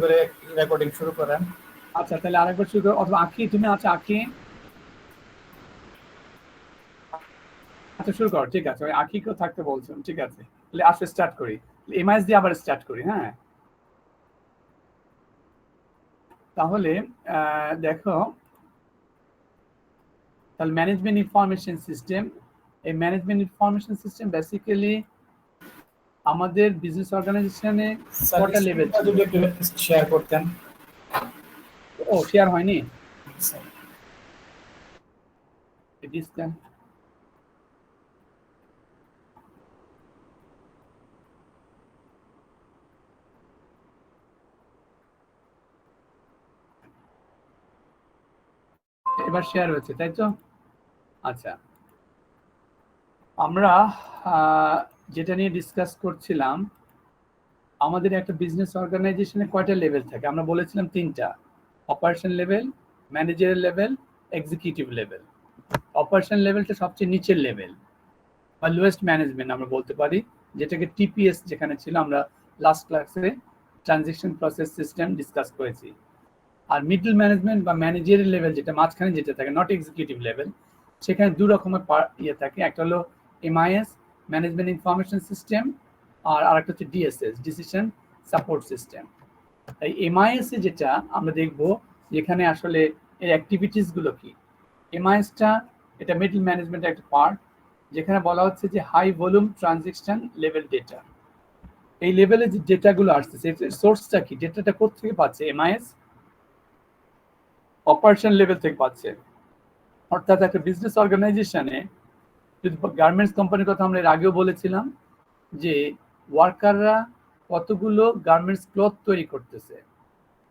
করে রেকর্ডিং শুরু করেন। আচ্ছা, তাহলে আরেকবার শুরু করো, অথবা আঁকি, তুমি আচ্ছা আঁকি, আচ্ছা শুরু করো, ঠিক আছে, ওই আঁকি কেউ থাকতে বলছেন, ঠিক আছে, তাহলে আসলে স্টার্ট করি, এমআইএস দিয়ে আবার স্টার্ট করি। হ্যাঁ, তাহলে দেখো, তাহলে ম্যানেজমেন্ট ইনফরমেশন সিস্টেম, এই ম্যানেজমেন্ট ইনফরমেশন সিস্টেম বেসিক্যালি আমাদের বিজনেস অর্গানাইজেশনে কটা লেভেল ছিল? যদি একটু শেয়ার করতেন। ও শেয়ার হয়নি, এবার শেয়ার হয়েছে, তাই তো? আচ্ছা, আমরা যেটা নিয়ে ডিসকাস করছিলাম, আমাদের একটা বিজনেস অর্গানাইজেশনে কয়টা লেভেল থাকে? আমরা বলেছিলাম তিনটা: operation level, managerial level, executive level. Operation লেভেলটা সবচেয়ে নিচের লেভেল বা লোয়েস্ট ম্যানেজমেন্ট আমরা বলতে পারি, যেটাকে টিপিএস যেখানে ছিল, আমরা লাস্ট ক্লাসে ট্রানজেকশন প্রসেস সিস্টেম ডিসকাস করেছি। আর মিডল ম্যানেজমেন্ট বা ম্যানেজারিয়াল লেভেল, যেটা মাঝখানে যেটা থাকে, নট এক্সিকিউটিভ লেভেল, সেখানে দু রকমের ইয়ে থাকে, একটা হলো এমআইএস, ম্যানেজমেন্ট ইনফরমেশন সিস্টেম, আর আরেকটা হচ্ছে ডিএসএস, ডিসিশন সাপোর্ট সিস্টেম। এই এমআইএস এ যেটা আমরা দেখব, যেখানে আসলে এর অ্যাক্টিভিটিস গুলো কি। এমআইএসটা এটা মিডল ম্যানেজমেন্টের একটা পার্ট, যেখানে বলা হচ্ছে যে high volume transaction level data. এই লেভেলে যে ডেটাগুলো আসছে, সোর্সটা কি, ডেটাটা কোথেকে পাচ্ছে? এমআইএস অপারেশন লেভেল থেকে পাচ্ছে। অর্থাৎ একটা বিজনেস অর্গানাইজেশনে, যদি গার্মেন্টস কোম্পানির কথা আমরা এর আগেও বলেছিলাম, যে ওয়ার্কাররা কতগুলো গার্মেন্টস ক্লথ তৈরি করতেছে,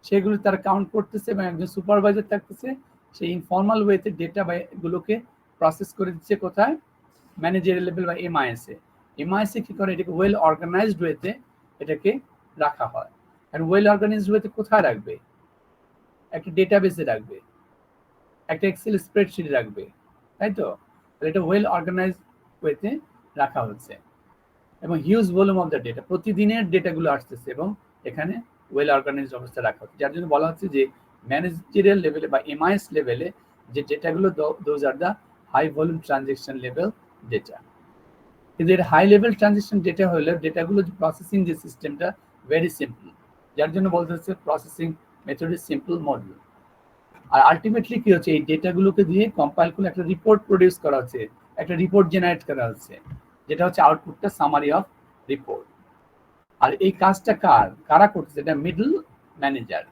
সেগুলো তারা কাউন্ট করতেছে, এবং একজন সুপারভাইজার থাকতেছে, সেই ইনফর্মাল ওয়েতে ডেটা গুলোকে প্রসেস করে দিচ্ছে কোথায়? ম্যানেজারিয়াল লেভেল বা এমআইএস এ। এমআইএস এ কি করে? এটাকে ওয়েল অর্গানাইজড ওয়েতে এটাকে রাখা হয়। আর ওয়েল অর্গানাইজড ওয়েতে কোথায় রাখবে? একটা ডেটাবেসে রাখবে, একটা এক্সেল স্প্রেডশিট রাখবে, তাই তো? এটা ওয়েল অর্গানাইজড ওয়েতে রাখা হচ্ছে, এবং huge volume of the data, প্রতিদিনের ডেটাগুলো আসতেছে, এবং এখানে ওয়েল অর্গানাইজড অবস্থায় রাখা হচ্ছে, যার জন্য বলা হচ্ছে যে ম্যানেজারিয়াল লেভেলে বা এমআইএস লেভেলে যে ডেটাগুলো, those are the high volume transaction level data. কিন্তু এর হাই লেভেল ট্রানজেকশন ডেটা হলে ডেটাগুলো প্রসেসিং যে সিস্টেমটা ভেরি সিম্পল, যার জন্য বলতে হচ্ছে processing method is simple model. আর আলটিমেটলি কি হচ্ছে, এই ডেটাগুলোকে দিয়ে কম্পাইল করে একটা রিপোর্ট প্রডিউস করা হচ্ছে, একটা রিপোর্ট জেনারেট করা হচ্ছে, যেটা হচ্ছে আউটপুটটা সামারি অফ রিপোর্ট। আর এই কাজটা কারা করতেছে? এটা মিডল ম্যানেজার,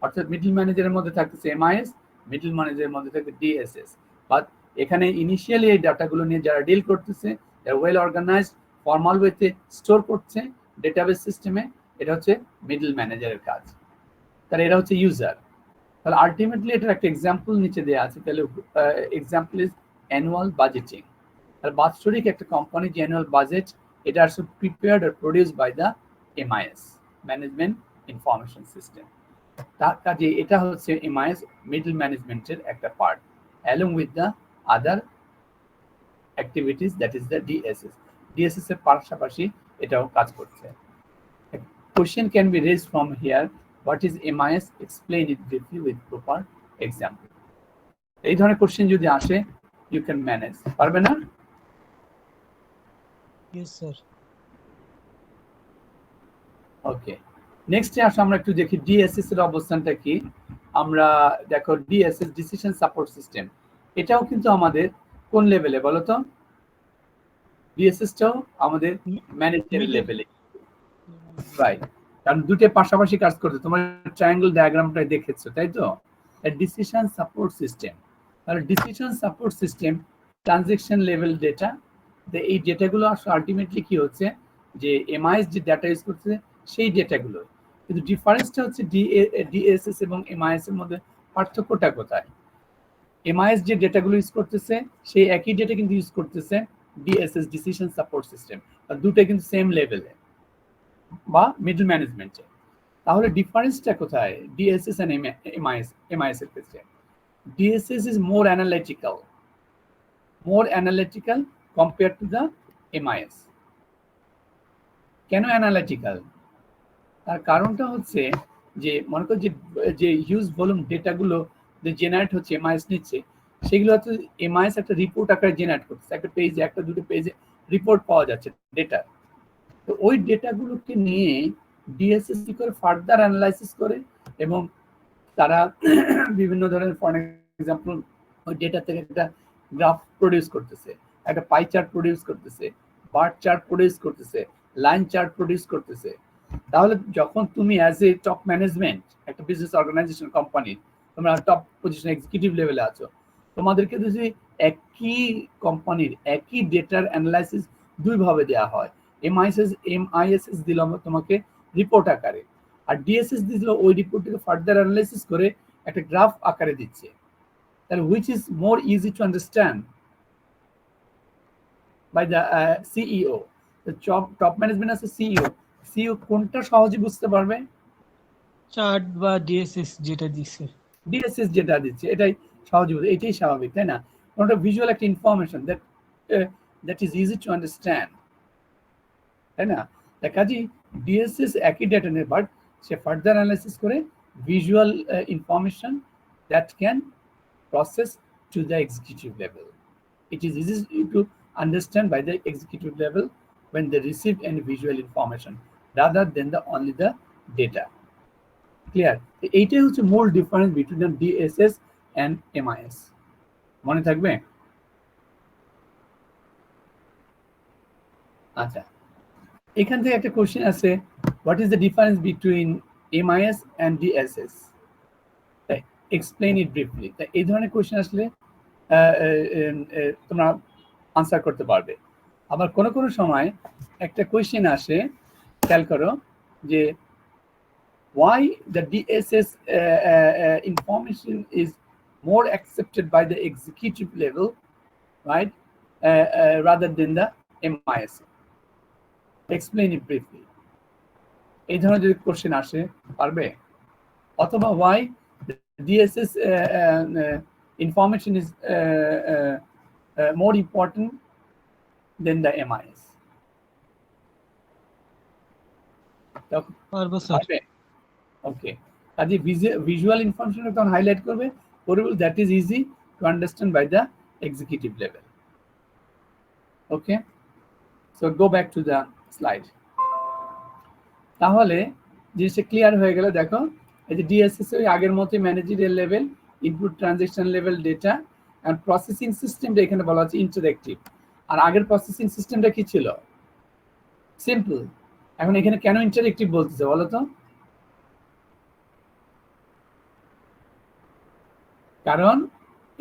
অর্থাৎ মিডল ম্যানেজারের মধ্যে থাকতেছে এমআইএস, মিডল ম্যানেজারের মধ্যে থাকে ডিএসএস। বাট এখানে ইনিশিয়ালি এই ডাটাগুলো নিয়ে যারা ডিল করতেছে, যারা ওয়েল অর্গানাইজড ফর্মাল ওয়েতে স্টোর করছে ডেটাবেস সিস্টেমে, এটা হচ্ছে মিডল ম্যানেজারের কাজ। তাহলে এরা হচ্ছে ইউজার। তাহলে আলটিমেটলি এটার একটা এক্সাম্পল নিচে দেওয়া আছে। তাহলে এক্সাম্পল ইজ অ্যানুয়াল বাজেটিং। আর বাৎসরিক একটা কোম্পানি যে অ্যানুয়াল বাজেট, এটা আর প্রিপেয়ার্ড আর produce by the MIS, management information system. তার কাজে এটা হচ্ছে এমআইএস মিডল ম্যানেজমেন্টের একটা part, along with the other activities, that is the DSS. DSS এর পাশাপাশি এটাও কাজ করছে। Question can be raised from here, what is MIS? Explain it briefly with proper example. এই ধরনের কোশ্চেন যদি আসে, you can manage, পারবে না? Yes sir. ওকে, নেক্সট আসো আমরা একটু দেখি ডিএসএস এর অবস্থানটা কি। আমরা দেখো ডিএসএস, ডিসিশন সাপোর্ট সিস্টেম, এটাও কিন্তু আমাদের কোন লেভেলে বলো তো? ডিএসএসটাও আমাদের ম্যানেজারিয়াল লেভেলে, রাইট? কারণ দুটো পাশাপাশি কাজ করতে, তোমার ট্রায়াঙ্গেল ডায়াগ্রামটা দেখেছো, তাই তো? ডিসিশন সাপোর্ট সিস্টেম, তাহলে decision support system transaction level data, এই ডেটাগুলো আসলে আলটিমেটলি কি হচ্ছে, যে এমআইএস যে ডাটা ইউজ করছে সেই ডেটাগুলো। কিন্তু ডিফারেন্সটা হচ্ছে ডিএসএস এবং এমআইএস এর মধ্যে পার্থক্যটা কোথায়? এমআইএস যে ডেটাগুলো ইউজ করতেছে সেই একই ডেটা কিন্তু ইউজ করতেছে ডিএসএস, ডিসিশন সাপোর্ট সিস্টেম, আর দুটো কিন্তু সেম লেভেলে বা মিডল ম্যানেজমেন্টে। তাহলে ডিফারেন্সটা কোথায় ডিএসএস এন্ড এমআইএস এর ক্ষেত্রে? DSS is more analytical compare to the MIS. কেন অ্যানালিটিক্যাল? তার কারণটা হচ্ছে যে মনে করো যে হিউজ ভলিউম ডেটাগুলো যে জেনারেট হচ্ছে এমআইএস নিচ্ছে, সেগুলো হচ্ছে এমআইএস একটা রিপোর্ট আকারে জেনারেট করছে, একটা পেজে একটা দুটো পেজে রিপোর্ট পাওয়া যাচ্ছে ডেটা। তো ওই ডেটাগুলোকে নিয়ে ডিএসএস কি করে ফার্দার অ্যানালাইসিস করে, এবং তারা বিভিন্ন ধরনের ফর এক্সাম্পল ওই ডেটা থেকে একটা গ্রাফ প্রডিউস করতেছে, একটা পাই চার্ট প্রডিউস করতেছে, বার চার্ট প্রডিউস করতেছে, লাইন চার্ট প্রডিউস করতেছে। তাহলে যখন তুমি অ্যাজ এ টপ ম্যানেজমেন্ট একটা বিজনেস অর্গানাইজেশন কোম্পানি, তোমরা টপ পজিশন এক্সিকিউটিভ লেভেলে আছো, তোমাদেরকে যদি একই কোম্পানির একই ডেটার অ্যানালাইসিস দুইভাবে দেওয়া হয়, এমআইএসএস দিলাম তোমাকে রিপোর্ট আকারে, আর ডিএসএস দিল ওই রিপোর্টটাকে ফার্দার অ্যানালাইসিস করে একটা গ্রাফ আকারে দিচ্ছে, তাহলে which is more easy to understand by the CEO. Top management আছে সিইও কোনটা সহজে বুঝতে পারবে? চার্ট বা ডিএসএস যেটা দিছে, ডিএসএস যেটা দিচ্ছে এটাই সহজে বুঝবে, এটাই স্বাভাবিক, তাই না? কোনটা ভিজুয়াল একটা information that is easy to understand, তাই না? কাজে ডিএসএস একই ডেটা নেই, বাট সে ফার্দার অ্যানালাইসিস করে visual information that can process to the executive level. It is easy to understand by the executive level when they receive any visual information rather than only the data. Clear? এইটাই হচ্ছে মূল difference between the DSS and MIS. মনে থাকবে? আচ্ছা, এখান থেকে একটা question আছে, what is the difference between MIS and DSS? Explain it briefly. এই ধরনের কোশ্চেন আসলে তোমরা আনসার করতে পারবে। আবার কোনো কোনো সময় একটা কোয়েশ্চেন আসে, খেয়াল করো, যে why the DSS information is more accepted by the executive level, right, rather than the MIS. Explain it briefly. এই ধরনের যদি কোশ্চেন আসে পারবে, অথবা why the DSS information is more important than the MIS. পারবো স্যার। ওকে, কাজে visual information তখন highlight করবে, that is easy to understand by the executive level. Okay, so go back to the slide. তাহলে জিনিসটা clear হয়ে গেল। দেখো, এই যে ডিএসএস ওই আগের মতোই managerial level, input transaction level data, আর প্রসেসিং সিস্টেমটা এখানে বলা হচ্ছে ইন্টারঅ্যাক্টিভ। আর আগের প্রসেসিং সিস্টেমটা কি ছিল? সিম্পল। এখন এখানে কেন ইন্টারঅ্যাক্টিভ বলতেছে বলো তো? কারণ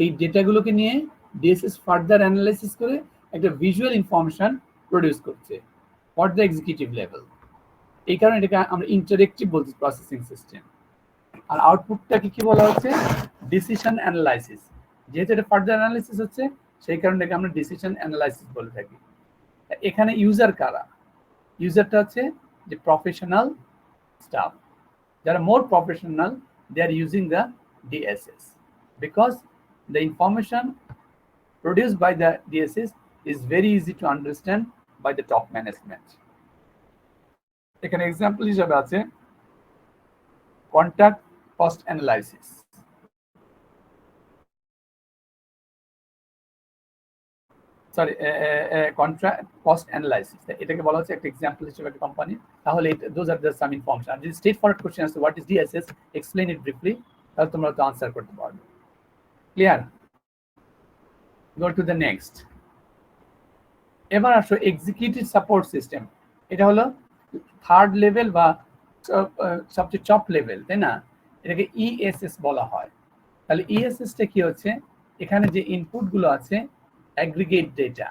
এই ডেটাগুলোকে নিয়ে ডিএসএস ফার্দার অ্যানালাইসিস করে একটা ভিজুয়াল ইনফরমেশন প্রডিউস করছে ফর দ্য এক্সিকিউটিভ লেভেল। এই কারণে এটাকে আমরা ইন্টারঅ্যাক্টিভ বলছি প্রসেসিং সিস্টেম। আর আউটপুটটাকে কি বলা হচ্ছে? Decision analysis. যেহেতু এটা ফার্দার অ্যানালাইসিস হচ্ছে, সেই কারণে এটাকে আমরা ডিসিশন অ্যানালাইসিস বলে থাকি। এখানে ইউজার কারা? ইউজারটা হচ্ছে যে প্রফেশনাল স্টাফ, যারা more professional, they are using the DSS because the information produced by the DSS is very easy to understand by the top management. এখানে এক্সাম্পল হিসেবে আছে contract cost analysis. Sorry, contract cost analysis, এটাকে বলা হচ্ছে একটা example হিসেবে একটা company. তাহলে those are the some information. যদি স্ট্রেট ফরওয়ার্ড কোশ্চেন আসে what is DSS, explain it briefly, তাহলে তোমরা তো আনসার করতে পারবে। Clear? Go to the next. এবার আসো এক্সিকিউটিভ সাপোর্ট সিস্টেম। এটা হলো থার্ড লেভেল বা সবচেয়ে টপ লেভেল, তাই না? এটাকে ইএসএস বলা হয়। তাহলে ইএসএসটা কি হচ্ছে? এখানে যে ইনপুটগুলো আছে অ্যাগ্রিগেট ডেটা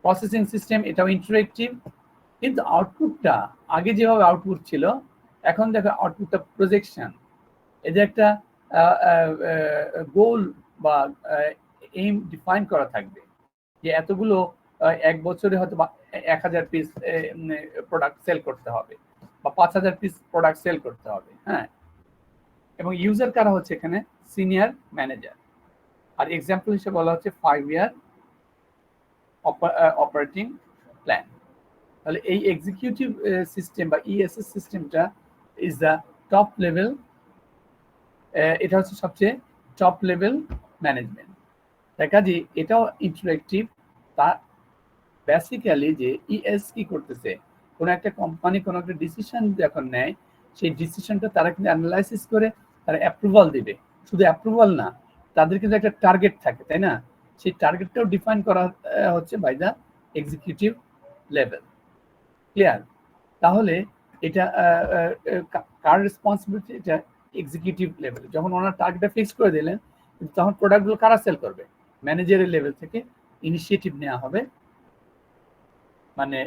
প্রসেসিং সিস্টেম, এটাও ইন্টারেক্টিভ, কিন্তু আউটপুটটা আগে যেভাবে আউটপুট ছিল, এখন দেখো আউটপুটটা প্রজেকশন। এদের একটা গোল বা এইম ডিফাইন করা থাকবে যে এতগুলো এক বছরে হয়তো 1000 পিস প্রোডাক্ট সেল করতে হবে বা 5000 পিস প্রোডাক্ট সেল করতে হবে। হ্যাঁ, এবং ইউজার কারা হচ্ছে এখানে? Senior manager. আর এক্সাম্পল হিসেবে বলা হচ্ছে 5 ইয়ার অপারেটিং প্ল্যান। তাহলে এই এক্সিকিউটিভ সিস্টেম বা ইএসএস সিস্টেমটা ইজ দ্য টপ লেভেল, এটা হচ্ছে সবচেয়ে টপ লেভেল ম্যানেজমেন্ট। কাজে এটাও ইন্টারেক্টিভ। তা বেসিক্যালি যে ইএস কি করতেছে, কোনো একটা কোম্পানি কোনো একটা ডিসিশন যখন নেয়, সেই ডিসিশনটা তারা কিন্তু অ্যানালাইসিস করে তারা অ্যাপ্রুভাল দিবে। শুধু অ্যাপ্রুভাল না, তাদের কিন্তু একটা টার্গেট থাকে, তাই না? সেই টার্গেটটাও ডিফাইন করা হচ্ছে by the executive level. Clear? তাহলে এটা কার রেসপন্সিবিলিটি? এটা এক্সিকিউটিভ লেভেল। যখন ওনার টার্গেটটা ফিক্স করে দিলেন, তখন প্রোডাক্টগুলো কারা সেল করবে? ম্যানেজারের লেভেল থেকে ইনিশিয়েটিভ নেওয়া হবে, মানে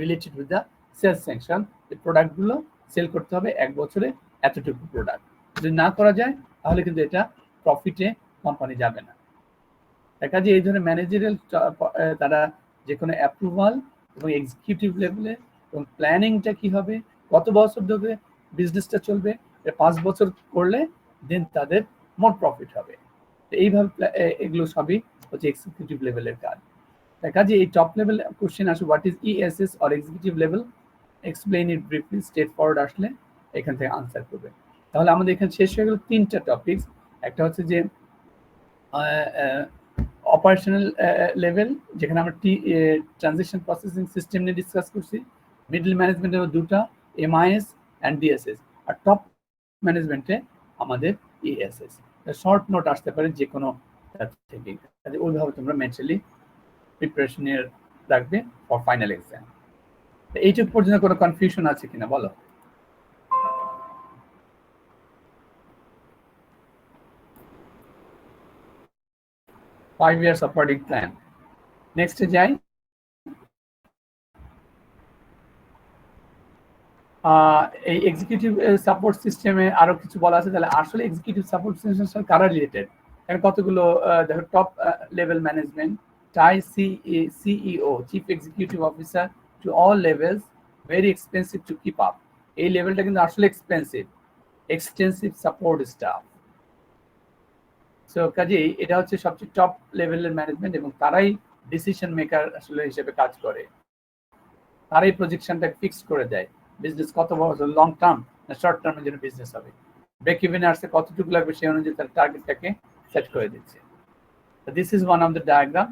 related with the sales sanction. এই প্রোডাক্টগুলো সেল করতে হবে 1 বছরে এতটুকু প্রোডাক্ট। যদি না করা যায় তাহলে কিন্তু এটা প্রফিটে কোম্পানি যাবে না। কাজে এই ধরনের ম্যানেজারিয়াল তারা যে কোনো অ্যাপ্রুভাল এবং এক্সিকিউটিভ লেভেলে এবং প্ল্যানিংটা কি হবে, কত বছর ধরে বিজনেসটা চলবে, 5 বছর করলে দেন তাদের মোর প্রফিট হবে। এইভাবে এগুলো সবই হচ্ছে এক্সিকিউটিভ লেভেলের কাজ। কাজে এই টপ লেভেল কোশ্চেন আসে, what is ESS or executive level, explain it briefly, straight forward আসলে এখান থেকে আনসার করবে। তাহলে আমাদের এখানে শেষ হয়ে গেল 3টা টপিকস। একটা হচ্ছে যে অপারেশনাল লেভেল, যেখানে আমরা ট্রানজেকশন প্রসেসিং সিস্টেম নিয়ে ডিসকাস করছি। মিডল ম্যানেজমেন্টের 2টা, এমআইএস অ্যান্ড ডিএসএস। আর টপ ম্যানেজমেন্টে আমাদের ইএসএস। শর্ট নোট আসতে পারে যে কোনো থেকে, ওইভাবে তোমরা মেন্টালি প্রিপারেশন রাখবে ফর ফাইনাল এক্সাম। এইটুকু পর্যন্ত কোনো কনফিউশন আছে কিনা বলো? Five years operating plan. Next যাই। এই এক্সিকিউটিভ সাপোর্ট সিস্টেমে আরো কিছু বলা আছে। তাহলে আসলে এক্সিকিউটিভ সাপোর্ট সিস্টেম কারা রিলেটেড? কতগুলো দেখো, top level management, tie CEO, chief executive officer to all levels, very expensive to keep up. এই লেভেলটা কিন্তু আসলে expensive, extensive support staff. So কাজেই এটা হচ্ছে সবচেয়ে টপ লেভেলের ম্যানেজমেন্ট এবং তারাই ডিসিশন মেকার আসলে হিসেবে কাজ করে। তারাই প্রজেকশনটা ফিক্স করে দেয়, বিজনেস কত বছর লং টার্ম না শর্ট টার্মের জন্য বিজনেস হবে, ব্রেক ইভেনে আসতে কতটুকু লাগবে সেই অনুযায়ী তার টার্গেটটাকে সেট করে দিচ্ছে। This is one of the diagram,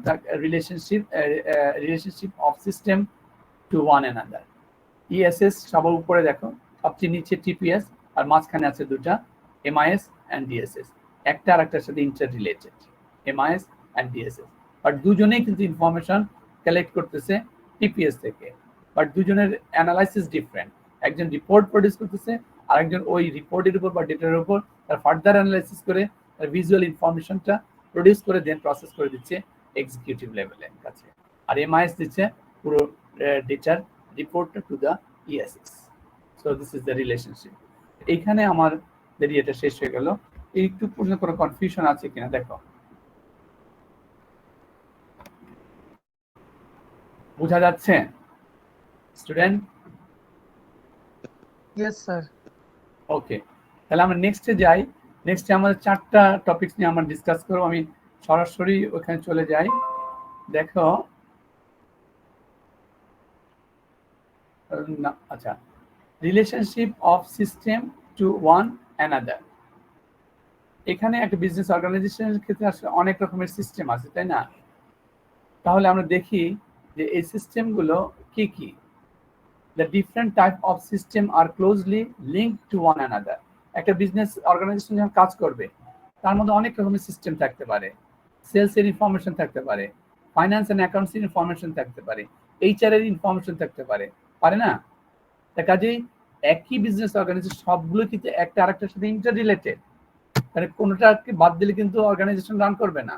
relationship of system to one another. ESS সবার উপরে দেখো, সবচেয়ে নিচে টিপিএস, আর মাঝখানে আছে 2টা, এমআইএস অ্যান্ড ডিএসএস। একটা আর একটার সাথে inter related, MIS and DSS. But দুজনেই কিন্তু ইনফরমেশন কালেক্ট করতেছে টিপিএস থেকে, বাট দুজনের অ্যানালাইসিস ডিফারেন্ট। একজন রিপোর্ট প্রডিউস করতেছে, আর একজন ওই রিপোর্টের উপর বা ডেটার উপর তার ফার্দার অ্যানালাইসিস করে তার ভিজুয়াল ইনফরমেশনটা প্রডিউস করে দেন প্রসেস করে দিচ্ছে এক্সিকিউটিভ লেভেলের কাছে। আর এমআইএস দিচ্ছে পুরো ডেটার রিপোর্টটা to the ESS. So this is the relationship. এইখানে আমার এটা শেষ হয়ে গেল। একটু পর্যন্ত কোনো কনফিউশন আছে কিনা দেখো, বোঝা যাচ্ছে স্টুডেন্ট? Yes, sir. ওকে, তাহলে আমরা নেক্সটে যাই। নেক্সটে আমাদের 4টা টপিকস নিয়ে আমরা ডিসকাস করবো। আমি সরাসরি ওখানে চলে যাই। দেখো, আচ্ছা, relationship of system to one another. এখানে একটা বিজনেস অর্গানাইজেশনের ক্ষেত্রে আসলে অনেক রকমের সিস্টেম আছে, তাই না? তাহলে আমরা দেখি যে এই সিস্টেমগুলো কি কি। The different type of system are closely linked to one another. একটা বিজনেস অর্গানাইজেশন যখন কাজ করবে তার মধ্যে অনেক রকমের সিস্টেম থাকতে পারে, সেলস এর ইনফরমেশন থাকতে পারে, ফাইন্যান্স এন্ড অ্যাকাউন্টস এর ইনফরমেশন থাকতে পারে, এইচআর এর ইনফরমেশন থাকতে পারে, পারে না? তার কাজেই একই বিজনেস অর্গানাইজেশন সবগুলো কিন্তু একটা আরেকটার সাথে ইন্টার রিলেটেড, মানে কোনোটাকে বাদ দিলে কিন্তু অর্গানাইজেশন রান করবে না,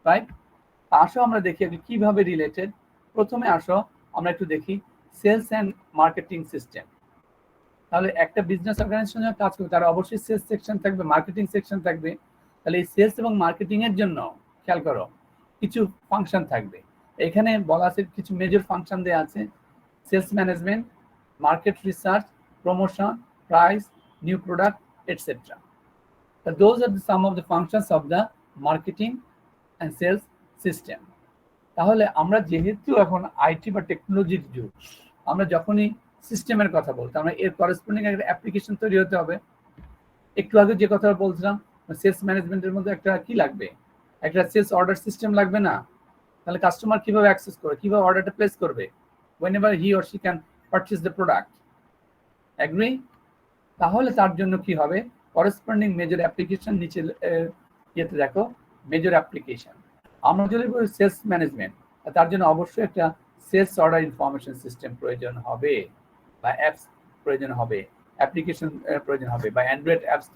রাইট? আসো আমরা দেখি কিভাবে রিলেটেড। প্রথমে আসো আমরা একটু দেখি সেলস অ্যান্ড মার্কেটিং সিস্টেম। তাহলে একটা বিজনেস অর্গানাইজেশন যখন কাজ করবে তার অবশ্যই সেলস সেকশন থাকবে, মার্কেটিং সেকশন থাকবে। তাহলে এই সেলস এবং মার্কেটিং এর জন্য খেয়াল করো কিছু ফাংশন থাকবে। এখানে বলা আছে কিছু মেজর ফাংশন দেওয়া আছে, sales management, market research, promotion, price, new product, etcetera. Those are some of the functions of the marketing and sales system. তাহলে আমরা যেহেতু এখন আইটি বা টেকনোলজির যুগ, আমরা যখনই সিস্টেমের কথা বলতে আমরা এর করেসপন্ডিং একটা অ্যাপ্লিকেশন তৈরি হতে হবে। একটু আগে যে কথা বলছিলাম সেলস ম্যানেজমেন্টের মধ্যে একটা কি লাগবে, একটা সেলস অর্ডার সিস্টেম লাগবে না? তাহলে কাস্টমার কিভাবে অ্যাক্সেস করবে, কিভাবে অর্ডারটা প্লেস করবে whenever he or she can purchase the product, agree? তাহলে তার জন্য কি হবে, করেসপন্ডিং মেজর অ্যাপ্লিকেশন নিচে ইয়েতে দেখো মেজর অ্যাপ্লিকেশন। আমরা যদি বলি সেলস ম্যানেজমেন্ট, তার জন্য অবশ্যই একটা সেলস অর্ডার ইনফরমেশন সিস্টেম প্রয়োজন হবে বা অ্যাপস প্রয়োজন হবে, অ্যাপ্লিকেশন প্রয়োজন হবে বা অ্যান্ড্রয়েড অ্যাপস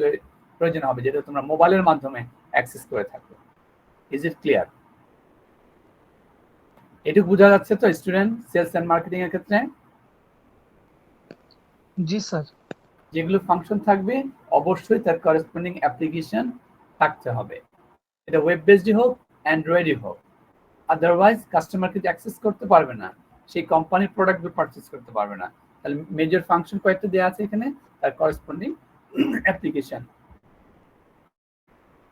প্রয়োজন হবে যেটা তোমরা মোবাইলের মাধ্যমে অ্যাক্সেস করে থাকো। Is it clear? এটুকু বোঝা যাচ্ছে তো স্টুডেন্ট সেলস এন্ড মার্কেটিং এর ক্ষেত্রে? জি স্যার। যেগুলো ফাংশন থাকবে অবশ্যই তার করেসপন্ডিং অ্যাপ্লিকেশন থাকতে হবে, এটা ওয়েব বেসডই হোক অ্যান্ড্রয়েডই হোক, আদারওয়াইজ কাস্টমার কিন্তু অ্যাক্সেস করতে পারবে না, সেই কোম্পানির প্রোডাক্টগুলো পারচেস করতে পারবে না। তাহলে মেজর ফাংশন কয়েকটা দেওয়া আছে এখানে, তার করেসপন্ডিং অ্যাপ্লিকেশন।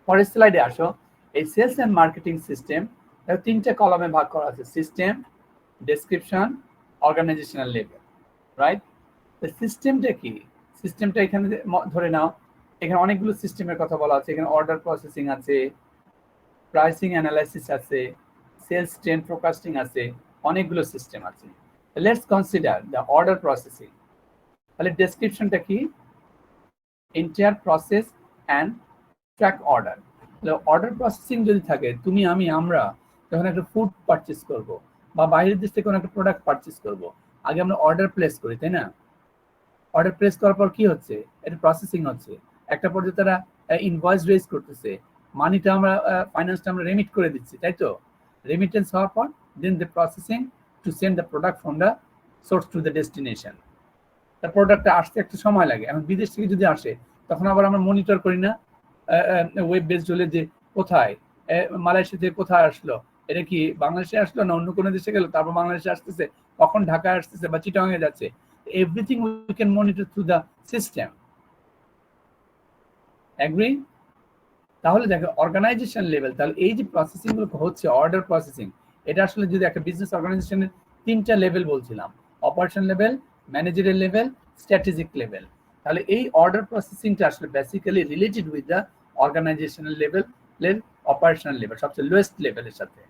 পরের স্লাইডে আসো। এই সেলস এন্ড মার্কেটিং সিস্টেম তিনটা কলামে ভাগ করা আছে, system, description, organisational level, right? সিস্টেমটা কি? সিস্টেমটা এখানে ধরে নাও এখানে অনেকগুলো সিস্টেমের কথা বলা আছে, এখানে অর্ডার প্রসেসিং আছে, প্রাইসিং অ্যানালাইসিস আছে, সেলস ট্রেন্ড ফোরকাস্টিং আছে, অনেকগুলো সিস্টেম আছে। Let's consider the order processing. তাহলে ডেসক্রিপশনটা কি? Entire process and track order. তাহলে অর্ডার প্রসেসিং যদি থাকে, তুমি আমি আমরা যখন একটা ফুড পারচেস করব বা বাইরের দেশ থেকে কোনো একটা প্রোডাক্ট পারচেস করব, আগে আমরা অর্ডার প্লেস করি, তাই না? অর্ডার প্লেস করার পর কি হচ্ছে, এটা প্রসেসিং হচ্ছে, একটা পর্যায়ে তারা ইনভয়েস রেজ করতেছে, মানিটা আমরা ফাইন্যান্সটা আমরা রেমিট করে দিচ্ছি, তাই তো? রেমিটেন্স হওয়ার পর then the processing to send the product from the source to the destination. তার প্রোডাক্টটা আসতে একটা সময় লাগে। এখন বিদেশ থেকে যদি আসে তখন আবার আমরা মনিটর করি না ওয়েব বেসড হলে যে কোথায় মালয়েশিয়া থেকে কোথায় আসলো, এটা কি বাংলাদেশে আসলো না অন্য কোনো দেশে গেল, তারপর বাংলাদেশে আসতেছে, কখন ঢাকায় আসতেছে বা চিটাগাংয়ে যাচ্ছে, everything we can monitor through the system, agree? তাহলে দেখো অর্গানাইজেশন লেভেল, তাহলে এই যে প্রসেসিং গুলো হচ্ছে অর্ডার প্রসেসিং, এটা আসলে যদি একটা বিজনেস অর্গানাইজেশনের তিনটা লেভেল বলছিলাম, operation level, managerial level, strategic level. তাহলে এই অর্ডার প্রসেসিংটা আসলে basically related with the organisational level, operational level, সবচেয়ে লোয়েস্ট লেভেলের সাথে।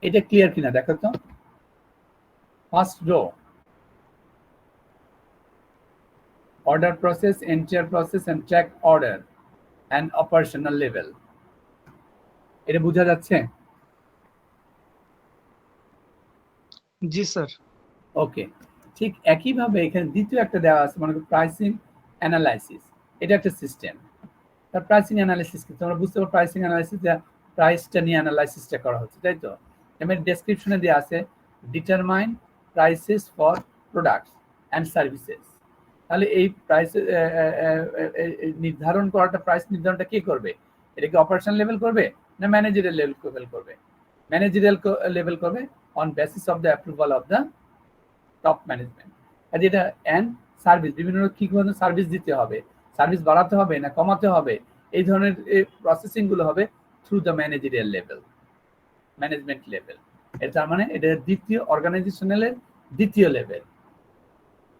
এটা ক্লিয়ার কিনা দেখো তো। First row, order process, entire process and track order and operational level. এটা বোঝা যাচ্ছে? জি স্যার। ওকে, ঠিক একইভাবে এখানে দ্বিতীয় একটা দেওয়া আছে, মানে প্রাইসিং অ্যানালাইসিস। এটা একটা সিস্টেম। তার প্রাইসিং অ্যানালাইসিস কি তোমরা বুঝতে পারো? প্রাইসিং অ্যানালাইসিস প্রাইসটা নিয়ে অ্যানালাইসিসটা করা হচ্ছে, তাই তো? এর ডেসক্রিপশনে দেওয়া আছে determine prices for products and services. তাহলে এই প্রাইস নির্ধারণ করাটা, প্রাইস নির্ধারণটা কে করবে? এটা কি অপারেশন লেভেল করবে না ম্যানেজারিয়াল লেভেল করবে? ম্যানেজারিয়াল লেভেল করবে on basis of the approval of the top management. যেটা অ্যান্ড সার্ভিস, বিভিন্ন কি কোনো সার্ভিস দিতে হবে, সার্ভিস বাড়াতে হবে না কমাতে হবে, এই ধরনের প্রসেসিং গুলো হবে through the managerial level, management level. এটা তার মানে এটা দ্বিতীয় অর্গানাইজেশনালের দ্বিতীয় লেভেল,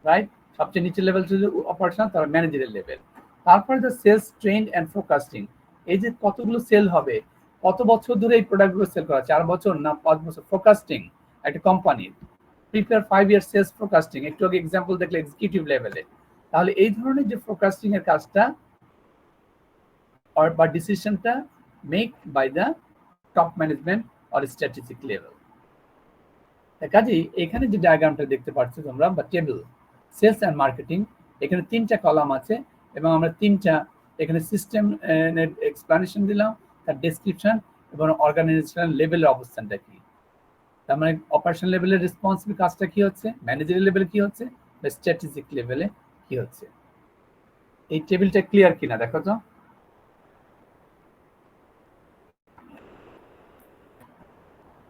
রাইট? সবচেয়ে নিচের লেভেল যদি অপারেশনাল, তার ম্যানেজারিয়াল লেভেল। তারপরে the sales trend and forecasting, এই যে কতগুলো সেল হবে, কত বছর ধরে এই প্রোডাক্টগুলো সেল করা, 4 বছর না 5 বছর? ফোরকাস্টিং একটা কোম্পানির প্রিপেয়ার 5 ইয়ার সেলস ফোরকাস্টিং, একটু আগে এক্সাম্পল দেখলে এক্সিকিউটিভ লেভেলে। তাহলে এই ধরনের যে ফোরকাস্টিং এর কাজটা বা ডিসিশনটা make by the top management or strategic level. কাজেই এখানে যে ডায়াগ্রামটা দেখতে পাচ্ছ তোমরা বা টেবিল, সেলস অ্যান্ড মার্কেটিং, এখানে 3টা কলাম আছে এবং আমরা 3টা এখানে সিস্টেম এক্সপ্লানেশন দিলাম, তার ডেসক্রিপশন এবং অর্গানাইজেশনাল লেভেলের অবস্থানটা কি। তার মানে অপারেশন লেভেলের রেসপন্সিবল কাজটা কি হচ্ছে, ম্যানেজারিয়াল লেভেলে কি হচ্ছে, বা স্ট্র্যাটেজিক লেভেলে কি হচ্ছে। এই টেবিলটা ক্লিয়ার কিনা দেখো তো।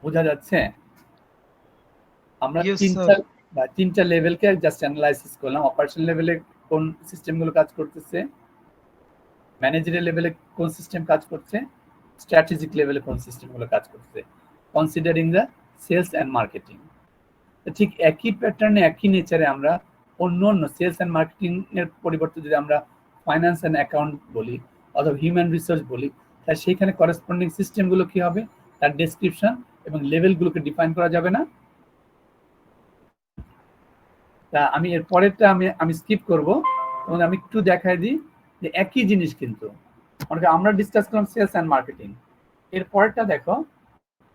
বোঝা যাচ্ছে? আমরা তিনটা লেভেলকে জাস্ট অ্যানালাইসিস করলাম। অপারেশন লেভেলে কোন সিস্টেমগুলো কাজ করতেছে, ম্যানেজারিয়াল লেভেলে কোন সিস্টেম কাজ করছে, স্ট্র্যাটেজিক লেভেলে কোন সিস্টেমগুলো কাজ করছে, considering the sales and marketing. ঠিক একই প্যাটার্নে একই নেচারে আমরা অন্য অন্য সেলস অ্যান্ড মার্কেটিং এর পরিবর্তে যদি আমরা ফাইন্যান্স অ্যান্ড অ্যাকাউন্ট বলি অথবা হিউম্যান রিসোর্স বলি, তাহলে সেইখানে করেসপন্ডিং সিস্টেমগুলো কি হবে, তার ডেসক্রিপশন এবং লেভেলগুলোকে ডিফাইন করা যাবে না? তা আমি এর পরেরটা আমি স্কিপ করব এবং আমি একটু দেখাই দিই যে একই জিনিস কিন্তু আমরা ডিসকাস করলাম সেলস অ্যান্ড মার্কেটিং, এর পরেরটা দেখো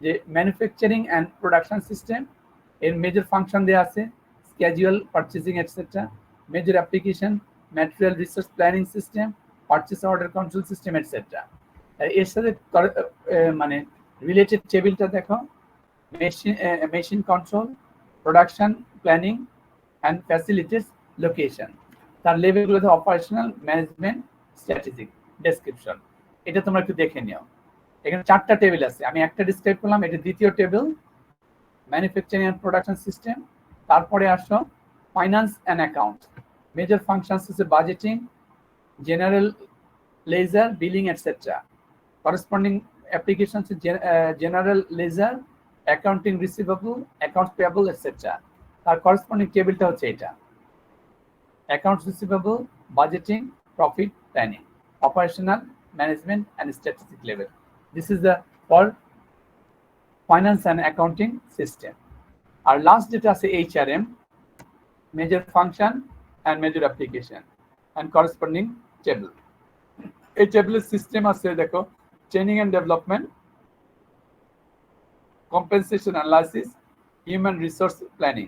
যে ম্যানুফ্যাকচারিং অ্যান্ড প্রোডাকশন সিস্টেম, এর মেজর ফাংশন দেওয়া আছে, schedule purchasing etcetera, major application, material resource planning system, purchase order control system etcetera. এর সাথে মানে রিলেটেড টেবিলটা দেখো, machine control, production planning and facilities, location, তার লেভেলগুলোতে অপারেশনাল, ম্যানেজমেন্ট, স্ট্র্যাটেজিক, ডেসক্রিপশন। এটা তোমরা একটু দেখে নিও। এখানে 4টা টেবিল আছে, আমি একটা ডিসক্রাইব করলাম, এটা দ্বিতীয় table manufacturing and production system. তারপরে আসো finance and account, major functions হচ্ছে budgeting, general ledger, billing etcetera. Corresponding application general ledger, accounting receivable, accounts payable etcetera. তার করেসপন্ডিং টেবিলটা হচ্ছে এটা, accounts receivable, budgeting, profit planning, operational, management and strategic level. This is the for finance and accounting system. আর last যেটা আছে HRM, major function and major application and corresponding table. এই টেবিলের system আছে দেখো, training and development, compensation analysis, human resource planning,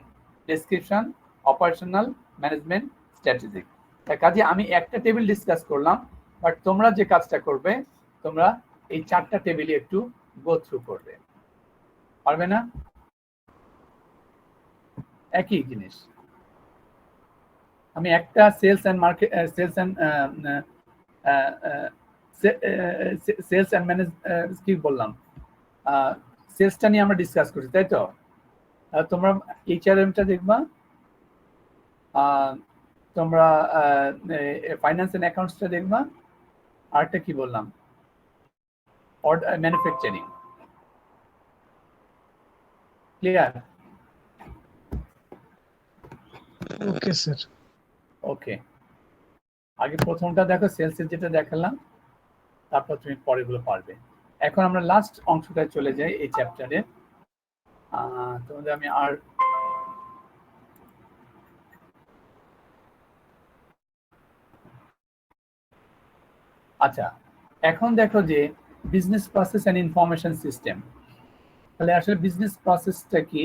description, operational, management, strategic. তার কাজে আমি একটা টেবিল ডিসকাস করলাম, বাট তোমরা যে কাজটা করবে, তোমরা এই 4টা টেবিলে একটু গো থ্রু করবে, পারবে না? একই জিনিস। আমি একটা sales and market, sales and manage কি বললাম, সেলসটা নিয়ে আমরা ডিসকাস করছি, তাই তো? তোমরা HRMটা দেখবা, তোমরা ফাইন্যান্স অ্যান্ড অ্যাকাউন্টসটা দেখবা, আরেকটা কি বললাম, manufacturing. Clear? Okay sir. Okay, আগে প্রথমটা দেখো, সেলসের যেটা দেখালাম, তারপর তুমি পরেগুলো পারবে। এখন আমরা লাস্ট অংশটায় চলে যাই এই চ্যাপ্টারে। তোমাদের আমি আর আচ্ছা, এখন দেখো যে business process and information system. তাহলে আসলে বিজনেস প্রসেসটা কি?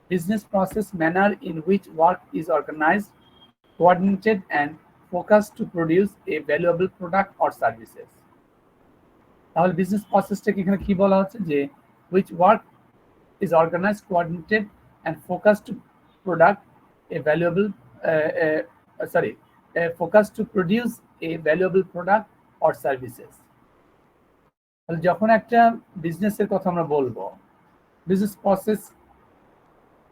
Business process manner in which work is organized, coordinated and focused to produce a valuable product or services. তাহলে বিজনেস প্রসেসটা এখানে কি বলা হচ্ছে যে which work is organized, coordinated and focused to product a valuable focused to produce a valuable product or services. তাহলে যখন একটা বিজনেসের কথা আমরা বলবো, বিজনেস প্রসেস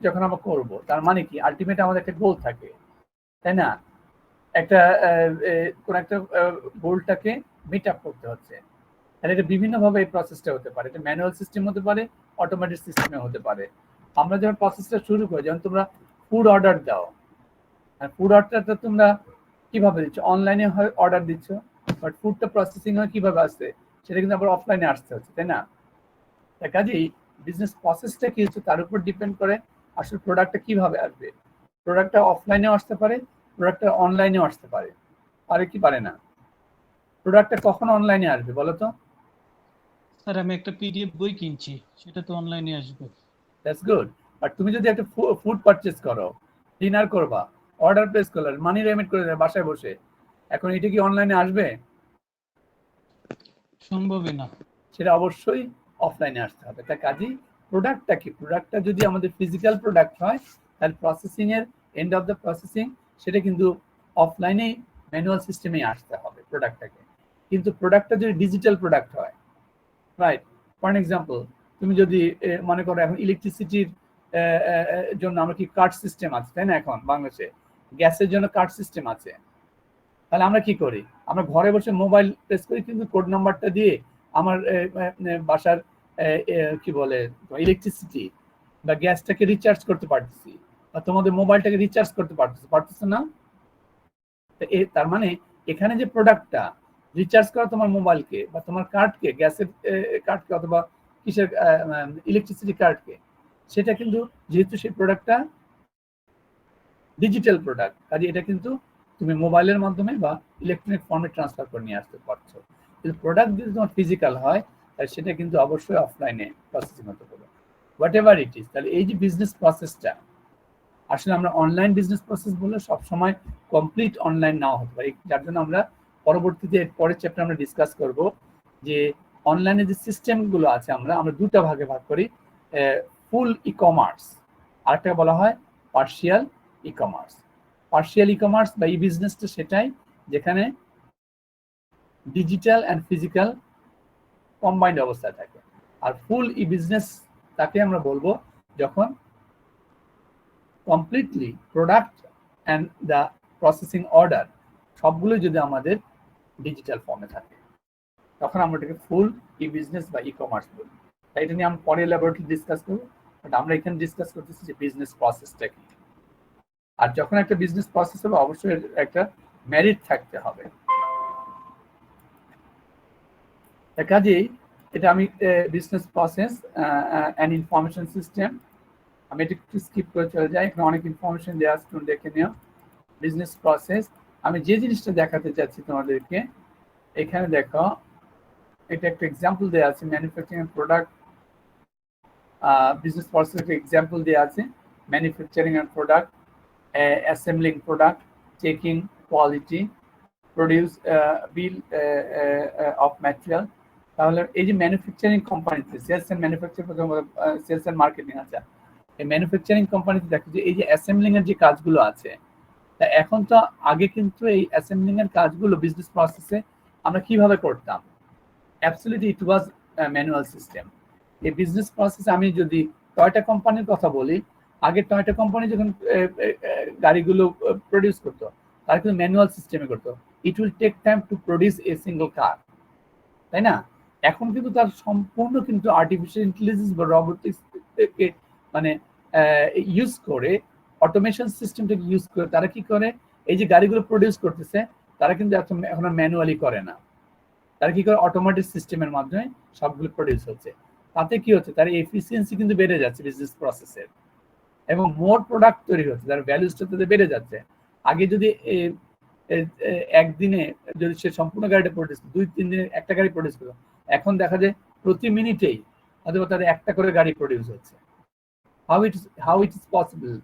যখন আমরা করবো, তার মানে কি আলটিমেট আমাদের একটা গোল থাকে, তাই না? একটা কোন একটা গোলটাকে মিট আপ করতে হচ্ছে। তাহলে এটা বিভিন্নভাবে এই প্রসেসটা হতে পারে, এটা ম্যানুয়াল সিস্টেম হতে পারে, অটোমেটিক সিস্টেমে হতে পারে। আমরা যখন প্রসেসটা শুরু করি, যেমন তোমরা ফুড অর্ডার দাও, ফুড অর্ডারটা তোমরা কিভাবে দিচ্ছ? অনলাইনে হয় অর্ডার দিচ্ছ, বাট ফুডটা প্রসেসিং হয় কিভাবে আসছে, সেটা কিন্তু আবার অফলাইনে আসতে হচ্ছে, তাই না? তাই কাজেই বিজনেস প্রসেসটা কি হচ্ছে তার উপর ডিপেন্ড করে আসলে প্রোডাক্টটা কিভাবে আসবে। প্রোডাক্টটা অফলাইনেও আসতে পারে, প্রোডাক্টটা অনলাইনেও আসতে পারে, পারে কি পারে না? প্রোডাক্টটা কখন অনলাইনে আসবে বলো তো? স্যার আমি একটা পিডিএফ বই কিনছি, সেটা তো অনলাইনে আসবে। That's good. বাট তুমি যদি একটা ফুড পারচেজ করো, ডিনার করবা, অর্ডার প্লেস করলে, মানি রেমিট করে দেবে বাসায় বসে, এখন এটা কি অনলাইনে আসবে? সম্ভবই না। সেটা অবশ্যই অফলাইনে আসতে হবে। তার কাজেই প্রোডাক্টটা কি, প্রোডাক্টটা যদি আমাদের ফিজিক্যাল প্রোডাক্ট হয়, তাহলে প্রসেসিং এর এন্ড অফ দ্য প্রসেসিং সেটা কিন্তু অফলাইনে ম্যানুয়াল সিস্টেমে আসতে হবে প্রোডাক্টটাকে। কিন্তু প্রোডাক্টটা যদি ডিজিটাল প্রোডাক্ট হয়, রাইট, ফর এক্সাম্পল তুমি যদি মনে করো এখন ইলেকট্রিসিটির জন্য আমরা কি কার্ড সিস্টেম আছে, তাই না? এখন বাংলাদেশে গ্যাসের জন্য কার্ড সিস্টেম আছে। তাহলে আমরা কি করি? আমরা ঘরে বসে মোবাইল প্রেস করি, কিন্তু কোড নাম্বারটা দিয়ে আমার বাসার কি বলে ইলেকট্রিসিটি বা গ্যাসটাকে রিচার্জ করতে পারতেছি, বা তোমাদের মোবাইলটাকে রিচার্জ করতে পারতেছে না। তার মানে এখানে যে প্রোডাক্টটা রিচার্জ করা তোমার মোবাইলকে বা তোমার কার্ডকে, গ্যাসের কার্ডকে অথবা কিসের ইলেকট্রিসিটি কার্ডকে, সেটা কিন্তু যেহেতু সেই প্রোডাক্টটা ডিজিটাল প্রোডাক্ট, কাজে এটা কিন্তু তুমি মোবাইলের মাধ্যমে বা ইলেকট্রনিক ফর্মে ট্রান্সফার করে নিয়ে আসতে পারছো। কিন্তু প্রোডাক্ট যদি তোমার ফিজিক্যাল হয় তাহলে সেটা কিন্তু অবশ্যই অফলাইনে প্রসেসিং হতে হবে, হোয়াট এভার ইট ইজ। তাহলে এই যে বিজনেস প্রসেসটা, আসলে আমরা অনলাইন বিজনেস প্রসেস বলে সবসময় কমপ্লিট অনলাইন নাও হতে পারে, যার জন্য আমরা পরবর্তীতে পরের চ্যাপ্টার আমরা ডিসকাস করব যে অনলাইনে যে সিস্টেমগুলো আছে আমরা দুটা ভাগে ভাগ করি, ফুল ই কমার্স, আরেকটা বলা হয় partial e commerce. Partial e commerce বা ই বিজনেসটা সেটাই যেখানে ডিজিটাল অ্যান্ড ফিজিক্যাল কম্বাইন্ড অবস্থায় থাকে। আর ফুল ই বিজনেস তাকে আমরা বলবো যখন completely product and the processing order সবগুলো যদি আমাদের ডিজিটাল ফর্মে থাকে, তখন আমরা এটাকে ফুল ই বিজনেস বা ই কমার্স বলি। তাই এটা নিয়ে আমরা পরে ল্যাবরেটরি ডিসকাস করবো, বাট আমরা এখানে ডিসকাস করতেছি যে বিজনেস প্রসেসটা কি। আর যখন একটা বিজনেস প্রসেস হবে অবশ্যই একটা মেরিট থাকতে হবে। কাজেই এটা আমি business process and information system, আমি এটা একটু স্কিপ করে চলে যাই, এখানে অনেক ইনফরমেশন দেওয়া আছে, তুমি দেখে নিও। বিজনেস প্রসেস আমি যে জিনিসটা দেখাতে চাচ্ছি তোমাদেরকে, এখানে দেখো এটা একটা এক্সাম্পল দেওয়া আছে, ম্যানুফ্যাকচারিং প্রোডাক্ট বিজনেস প্রসেস একটা এক্সাম্পল দেওয়া আছে, manufacturing and product, assembling product, checking quality, produce bill of material. তাহলে এই যে ম্যানুফ্যাকচারিং কোম্পানিতে sales and manufacture, sales and marketing আছে, এই ম্যানুফ্যাকচারিং কোম্পানিতে দেখো যে এই যে অ্যাসেম্বলিং এর যে কাজগুলো আছে, তা এখন তো আগে কিন্তু এই অ্যাসেম্বলিং এর কাজগুলো বিজনেস প্রসেসে আমরা কিভাবে করতাম, অ্যাবসলিউটলি ইট ওয়াজ ম্যানুয়াল সিস্টেম। এই বিজনেস প্রসেসে আমি যদি টয়োটা কোম্পানির কথা বলি, আগে টয়োটা কোম্পানি যখন গাড়িগুলো প্রডিউস করতো তারা কিন্তু ম্যানুয়াল সিস্টেমে করতো, it will take time to produce a single car, তাই না? এখন কিন্তু তার সম্পূর্ণ কিন্তু আর্টিফিশিয়াল ইন্টেলিজেন্স বা রোবোটিক্স মানে ইউজ করে, অটোমেশন সিস্টেমটাকে ইউজ করে তারা কি করে, এই যে গাড়িগুলো প্রডিউস করতেছে তারা কিন্তু এখন ম্যানুয়ালি করে না, তারা কি করে অটোমেটিক সিস্টেমের মাধ্যমে সবগুলো প্রডিউস হচ্ছে। তাতে কি হচ্ছে, তার এফিসিয়েন্সি কিন্তু বেড়ে যাচ্ছে বিজনেস প্রসেসের, এবং মোর প্রোডাক্ট তৈরি হচ্ছে, তার ভ্যালুসটা তাদের বেড়ে যাচ্ছে। আগে যদি একদিনে যদি সে সম্পূর্ণ গাড়িটা প্রডিউস, 2-3 দিনে একটা গাড়ি প্রডিউস করতো, এখন দেখা যায় প্রতি মিনিটেই অথবা তাদের একটা করে গাড়ি প্রডিউস হচ্ছে। how it is possible?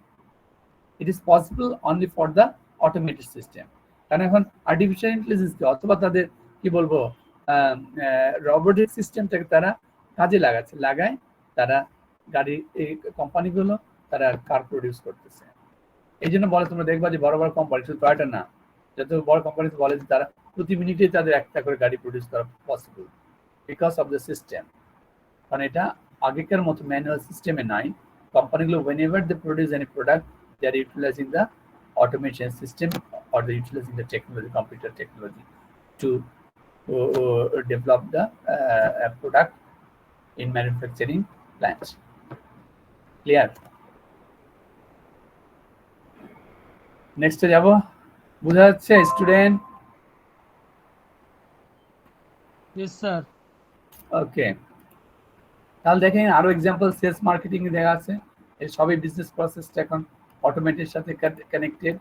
It is possible only for the automated system. কারণ এখন আর্টিফিশিয়াল ইন্টেলিজেন্সকে অথবা তাদের কি বলবো রোবোটিক সিস্টেমটাকে তারা কাজে লাগায় তারা গাড়ি, এই কোম্পানিগুলো তারা কার প্রডিউস করতেছে। এই জন্য বলে তোমরা দেখবা যে বড় বড় কোম্পানি, শুধু টয়োটা না, যত বড় কোম্পানি বলে যে তারা প্রতি মিনিটে তাদের একটা করে গাড়ি প্রডিউস করা possible, because of the system. কারণ এটা আগেকার মতো ম্যানুয়াল সিস্টেমে নাই। কোম্পানিগুলো whenever they produce any product, they are utilizing the automation system or they utilizing the technology, computer technology to develop the product in manufacturing plants. Clear? Next এ যাব, বুঝা যাচ্ছে স্টুডেন্ট? Yes sir. ওকে, তাহলে দেখেন আরো example sales marketing এ দেখা আছে, এই সবই বিজনেস প্রসেসটা এখন অটোমেটের সাথে connected.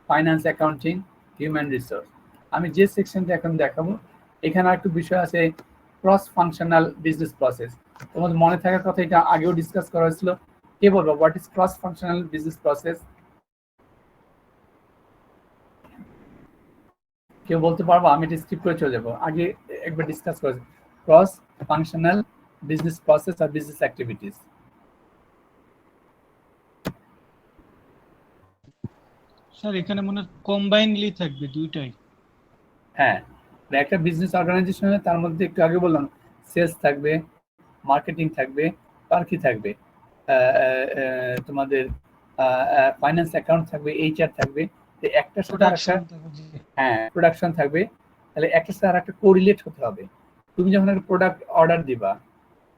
Finance, accounting, human resource. আমি যে সেকশনটা এখন দেখাবো এখানে একটু বিষয় আছে ক্রস ফাংশনাল বিজনেস প্রসেস। তোমাদের মনে থাকার কথা, এটা আগেও ডিসকাস করা হয়েছিল। কে বলবো what is cross functional business process? কেউ বলতে পারবো? আমি এটা স্কিপ করে চলে যাবো, আগে একবার ডিসকাস করেছি ক্রস ফাংশনাল বিজনেস প্রসেস আর বিজনেস অ্যাক্টিভিটিস। স্যার এখানে মনে হয় কম্বাইনলি থাকবে দুইটাই। হ্যাঁ, একটা বিজনেস অর্গানাইজেশন, তার মধ্যে একটু আগে বললাম সেলস থাকবে, মার্কেটিং থাকবে, আর কি থাকবে, তোমাদের ফাইন্যান্স, অ্যাকাউন্ট থাকবে, এইচআর থাকবে, একটা সাথে হ্যাঁ প্রোডাকশন থাকবে। তাহলে একটা সাথে আর একটা কোরিলেট হতে হবে। তুমি যখন একটা প্রোডাক্ট অর্ডার দিবা,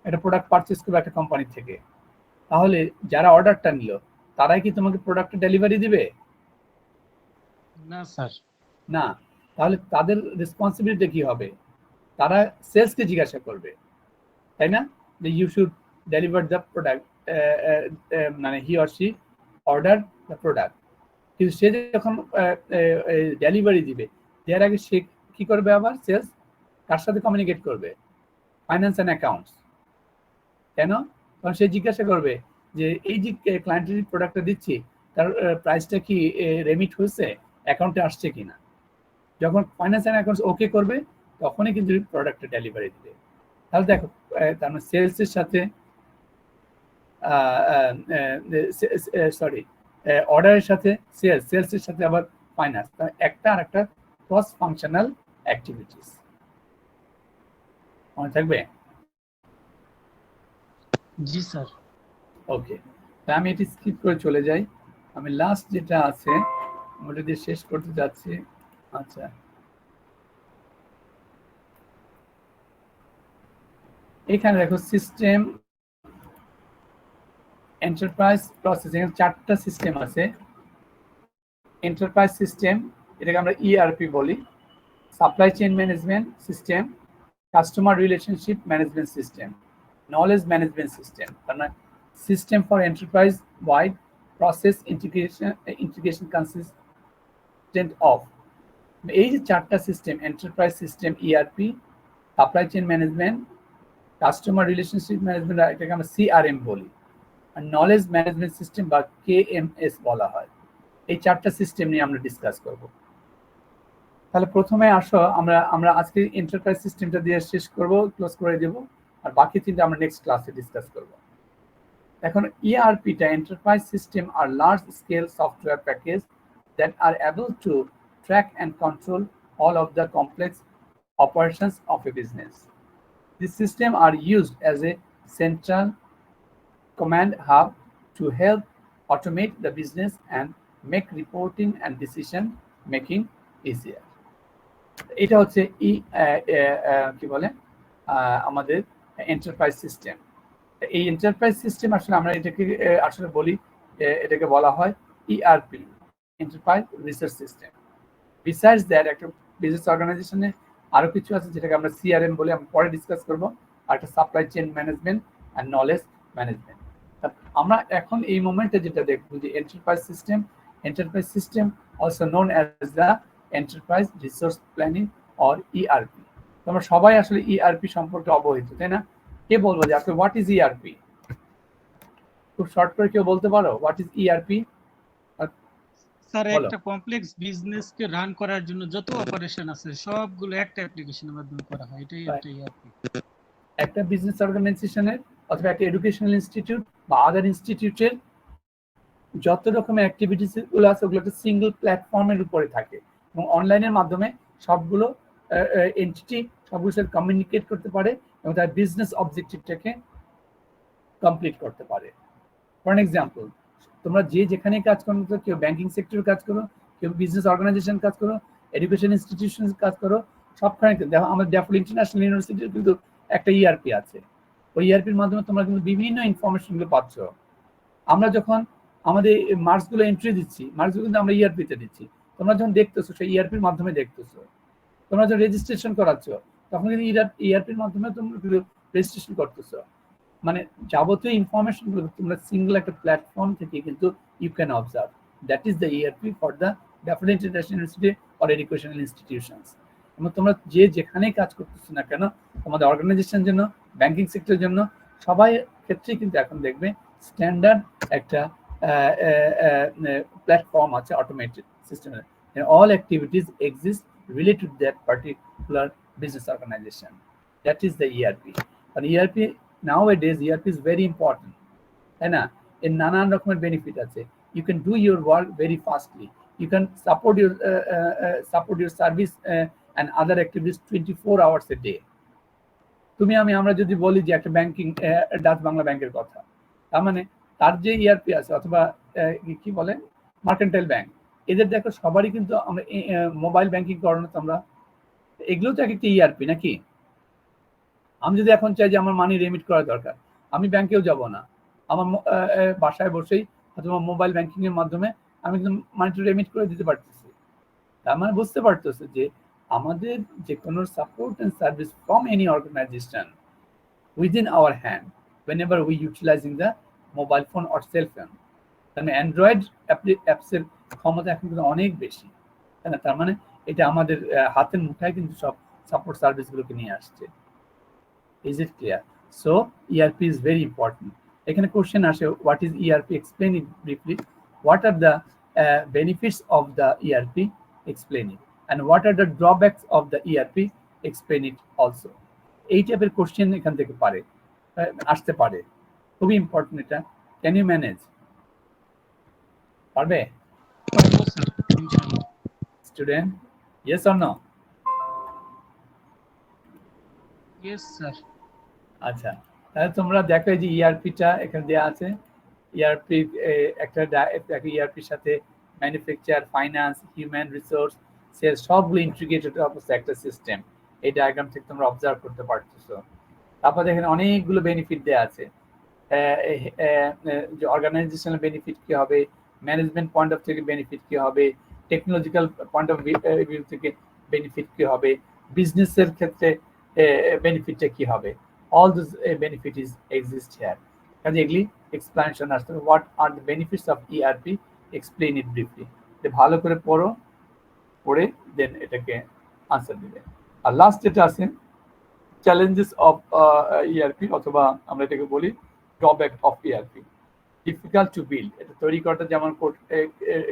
একটা প্রোডাক্ট পারচেস করবে একটা কোম্পানি থেকে, তাহলে যারা অর্ডারটা নিল তারাই কি তোমাকে প্রোডাক্ট ডেলিভারি দিবে? না স্যার। না। তাহলে তাদের রেসপন্সিবিলিটি কি হবে? তারা সেলসকে জিজ্ঞাসা করবে, তাই না, যে you should deliver the product, মানে he or she order the product. কিন্তু সে যখন ডেলিভারি দিবে দেওয়ার আগে সে কি করবে? আবার সেলস কার সাথে কমিউনিকেট করবে? Finance and accounts. কেন? কারণ সে জিজ্ঞাসা করবে যে এই যে ক্লায়েন্টের প্রোডাক্টটা দিচ্ছি তার প্রাইসটা কি রেমিট হয়েছে, অ্যাকাউন্টে আসছে কিনা। যখন ফাইন্যান্স অ্যান্ড অ্যাকাউন্টস ওকে করবে তখনই কিন্তু প্রোডাক্টটা ডেলিভারি দিবে। তাহলে দেখো তার মানে সেলসের সাথে অর্ডারের সাথে সেলসের সাথে আবার ফাইন্যান্স, একটা আর একটা ক্রস ফাংশনাল অ্যাক্টিভিটিস। মনে থাকবে? জি স্যার। ওকে, তা আমি এটি স্কিপ করে চলে যাই। আমি লাস্ট যেটা আছে ওটা দিয়ে শেষ করতে যাচ্ছি। আচ্ছা, এখানে দেখো সিস্টেম এন্টারপ্রাইজ প্রসেস, এখানে 4টা সিস্টেম আছে। এন্টারপ্রাইজ সিস্টেম, এটাকে আমরা ইআরপি বলি। Supply chain management system, customer relationship management system, knowledge management system, মানে system for enterprise wide process integration consistent of. এই যে 4টা system, enterprise system, ERP, supply chain management, customer relationship management, এটাকে আমরা CRM বলি, আর knowledge management system বা KMS বলা হয়। এই 4টা সিস্টেম নিয়ে আমরা ডিসকাস করব। তাহলে প্রথমে আসো আমরা আজকে এন্টারপ্রাইজ সিস্টেমটা দিয়ে শেষ করব, ক্লোজ করে দেব, আর বাকি 3টা আমরা নেক্সট ক্লাসে ডিসকাস করব। এখন ইআরপিটা, এন্টারপ্রাইজ সিস্টেম, আর large scale software package that are able to track and control all of the complex operations of a business. These systems are used as a central command hub to help automate the business and make reporting and decision making easier. এটা হচ্ছে কি বলে আমাদের enterprise system. এই enterprise system আসলে আমরা এটাকে আসলে বলি, এটাকে বলা হয় ERP, enterprise research system. Besides that একটা বিজনেস অর্গানাইজেশনে আরো কিছু আছে যেটাকে আমরা সিআরএম বলে আমরা পরে ডিসকাস করব, আর একটা সাপ্লাই চেইন ম্যানেজমেন্ট আর নলেজ ম্যানেজমেন্ট। আমরা এখন এই মোমেন্টে যেটা দেখবো যে enterprise system also known as the enterprise resource planning or ERP. তোমরা সবাই আসলে ইআরপি সম্পর্কে অবহিত, তাই না? কে বলবো যে আসলে হোয়াট ইজ ইআরপি? খুব শর্ট করে কেউ বলতে পারো হোয়াট ইজ ইআরপি? স্যার, একটা কমপ্লেক্স বিজনেস কে রান করার জন্য যত অপারেশন আছে সবগুলো একটা অ্যাপ্লিকেশনের মাধ্যমে করা হয়, এটাই একটা ইআরপি। একটা বিজনেস অর্গানাইজেশনের অথবা একটা এডুকেশনাল ইনস্টিটিউট বা আদার ইনস্টিটিউটের যত রকমের অ্যাক্টিভিটিস গুলো আছে ওগুলো একটা সিঙ্গেল প্ল্যাটফর্মের উপরে থাকে এবং অনলাইনের মাধ্যমে সবগুলো এন্টিটি সবগুলোর সাথে কমিউনিকেট করতে পারে এবং তার বিজনেস অবজেক্টিভটাকে কমপ্লিট করতে পারে। ফর এক্সাম্পল, তোমরা যেখানে কাজ করো, কেউ ব্যাংকিং সেক্টরে কাজ করো, কেউ বিজনেস অর্গানাইজেশন কাজ করো, এডুকেশন ইনস্টিটিউশন কাজ করো, সবখানে দেখো আমাদের ড্যাফোডিল ইন্টারন্যাশনাল ইউনিভার্সিটির কিন্তু একটা ইআরপি আছে। ওই ইআরপির মাধ্যমে তোমরা কিন্তু বিভিন্ন ইনফরমেশনগুলো পাচ্ছ। আমরা যখন আমাদের মার্কসগুলো এন্ট্রি দিচ্ছি, মার্কসগুলো কিন্তু আমরা ইআরপিতে দিচ্ছি, তোমরা যখন দেখতেছো সেই ইআরপির মাধ্যমে দেখতেছো। তোমরা যখন রেজিস্ট্রেশন করাচ্ছ তখন কিন্তু ইআরপির মাধ্যমে তোমরা রেজিস্ট্রেশন করতেছো। মানে যাবতীয় ইনফরমেশন গুলো তোমরা সিঙ্গেল একটা প্ল্যাটফর্ম থেকে কিন্তু you can observe. That is the ERP for the Daffodil International University or educational institutions. এবং তোমরা যেখানেই কাজ করতেছো না কেন, তোমাদের অর্গানাইজেশনের জন্য, ব্যাংকিং সেক্টরের জন্য, সবাই ক্ষেত্রেই কিন্তু এখন দেখবে স্ট্যান্ডার্ড একটা প্ল্যাটফর্ম আছে অটোমেটেড সিস্টেমের। All activities exist related to that particular business organisation. That is the ERP. আর ERP nowadays ERP is very important, তাই না? এর নানান রকমের বেনিফিট আছে। You can do your work very fastly. You can support your service and other activities 24 hours a day. আমরা যদি বলি যে একটা ব্যাংকিং, ডাচ বাংলা ব্যাংকের কথা, তার মানে তার যে ইআরপি আছে অথবা কি বলে মার্কেন্টাইল ব্যাংক, এদের দেখো সবারই কিন্তু আমরা মোবাইল ব্যাংকিং করানো, তোমরা এগুলো তো একটা ইআরপি নাকি? আমি যদি এখন চাই যে আমার মানি রেমিট করা দরকার, আমি ব্যাংকেও যাব না, আমার বাসায় বসেই অথবা মোবাইল ব্যাংকিং এর মাধ্যমে আমি কিন্তু মানিটা রেমিট করে দিতে পারতেছি। তার মানে বুঝতে পারতেছে যে আমাদের যে কোনো support and service from any organisation within our hand whenever we utilizing the mobile phone or cell phone, মানে অ্যান্ড্রয়েড অ্যাপসের ক্ষমতা এখন কিন্তু অনেক বেশি, তাই না? তার মানে এটা আমাদের হাতের মুঠায় কিন্তু সব সাপোর্ট সার্ভিসগুলোকে নিয়ে আসছে। Is it clear? So ERP is very important. এখানে কোশ্চেন আসে, what is ERP? Explain it briefly. What are the benefits of the ERP? Explain it. And what are the drawbacks of the ERP? Explain it also. এই টাইপের question এখান থেকে আসতে পারে, খুবই important এটা। Can you manage? পারবে student? Yes or no? Yes sir. আচ্ছা, তাহলে তোমরা দেখো এই যে ERP-টা এখানে দেওয়া আছে। ERP একটা ERP-র সাথে manufacture, finance, human resource, sales সবগুলো ইন্টিগ্রেটেড অবস্থা একটা সিস্টেম। এই ডায়াগ্রাম থেকে তোমরা অবজার্ভ করতে পারতেছো। তারপর দেখেন অনেকগুলো বেনিফিট দেওয়া আছে। যে অর্গানাইজেশনাল বেনিফিট কি হবে, ম্যানেজমেন্ট পয়েন্ট অফ থেকে বেনিফিট কি হবে, টেকনোলজিক্যাল পয়েন্ট অফ ভিউ থেকে বেনিফিট কি হবে, বিজনেসের ক্ষেত্রে বেনিফিটটা কি হবে। All this benefit is exist here. কাজে এগুলি এক্সপ্লেনেশন আসতে হবে। What are the benefits of ERP? Explain it briefly. ভালো করে পড়ে দেন এটাকে আনসার দিবে। আর লাস্ট যেটা আছে চ্যালেঞ্জেস অফ ERP, অথবা আমরা এটাকে বলি drawback of ERP। Difficult to build, এটা তৈরি করাটা যেমন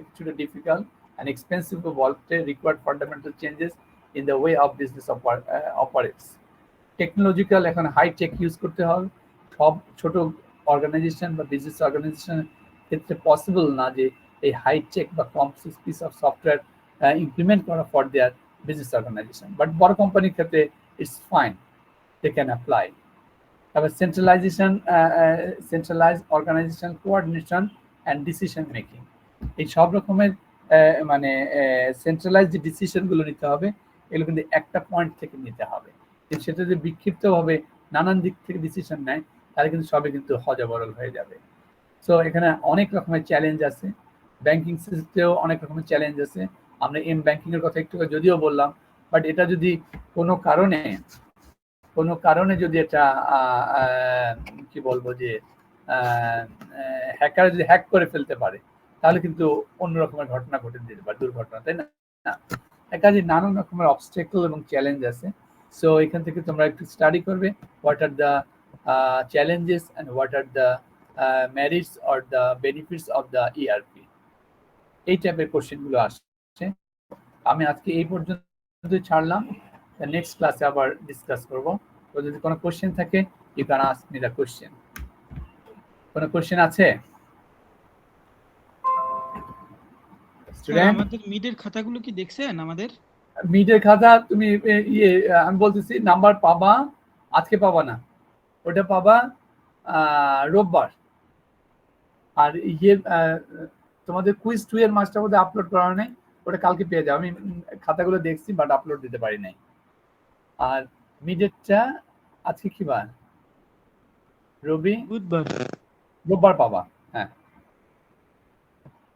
কিছুটা ডিফিকাল্ট অ্যান্ড এক্সপেন্সিভ টু বলতে required fundamental changes in the way of business operates. Technological এখন হাই টেক ইউজ করতে হবে। সব ছোট অর্গানাইজেশন বা বিজনেস অর্গানাইজেশনের ক্ষেত্রে পসিবল না যে এই হাই টেক বা complex piece of software implement করা for their business organization. But বড় কোম্পানির ক্ষেত্রে it's fine, they can apply. তারপর centralize organization coordination and decision making. এই সব রকমের মানে সেন্ট্রালাইজ যে ডিসিশনগুলো নিতে হবে এগুলো কিন্তু একটা পয়েন্ট থেকে নিতে হবে। কিন্তু সেটা যদি বিক্ষিপ্তভাবে নানান দিক থেকে ডিসিশন নেয় তাহলে কিন্তু সবই কিন্তু হজবরল হয়ে যাবে। সো এখানে অনেক রকমের চ্যালেঞ্জ আছে, ব্যাংকিং সিস্টেমেও অনেক রকমের চ্যালেঞ্জ আছে। আমরা ব্যাংকিং এর কথা একটু যদিও বললাম, বাট এটা যদি কোনো কারণে যদি এটা কি বলবো যে হ্যাকার যদি হ্যাক করে ফেলতে পারে তাহলে কিন্তু অন্য রকমের ঘটনা ঘটে দিতে পারে, দুর্ঘটনা, তাই না? কাজে নানান রকমের অবস্টেকল এবং চ্যালেঞ্জ আছে। সো এখান থেকে তোমরা একটু স্টাডি করবে what are the challenges and what are the merits or the benefits of the ERP। এই টাইপের কোশ্চেনগুলো আসছে। আমি আজকে এই পর্যন্ত ছাড়লাম, নেক্সট ক্লাসে আবার ডিসকাস করব। তো যদি কোনো কোশ্চেন থাকে you can ask me the question. কোনো কোশ্চেন আছে স্টুডেন্ট? আমাদের মিডের খাতাগুলো কি দেখছেন? আমাদের মিডের খাতা তুমি আমি বলতেছি নাম্বার পাবা, আজকে পাবা না, ওটা পাবা রোববার। আর তোমাদের কুইজ 2 এর মাস্টার বোধহয় আপলোড করা নেই, ওটা কালকে পেয়ে যাও। আমি খাতাগুলো দেখছি বাট আপলোড দিতে পারি নাই। আর মিডেরটা আজকে কি বার? রোববার পাবা। হ্যাঁ,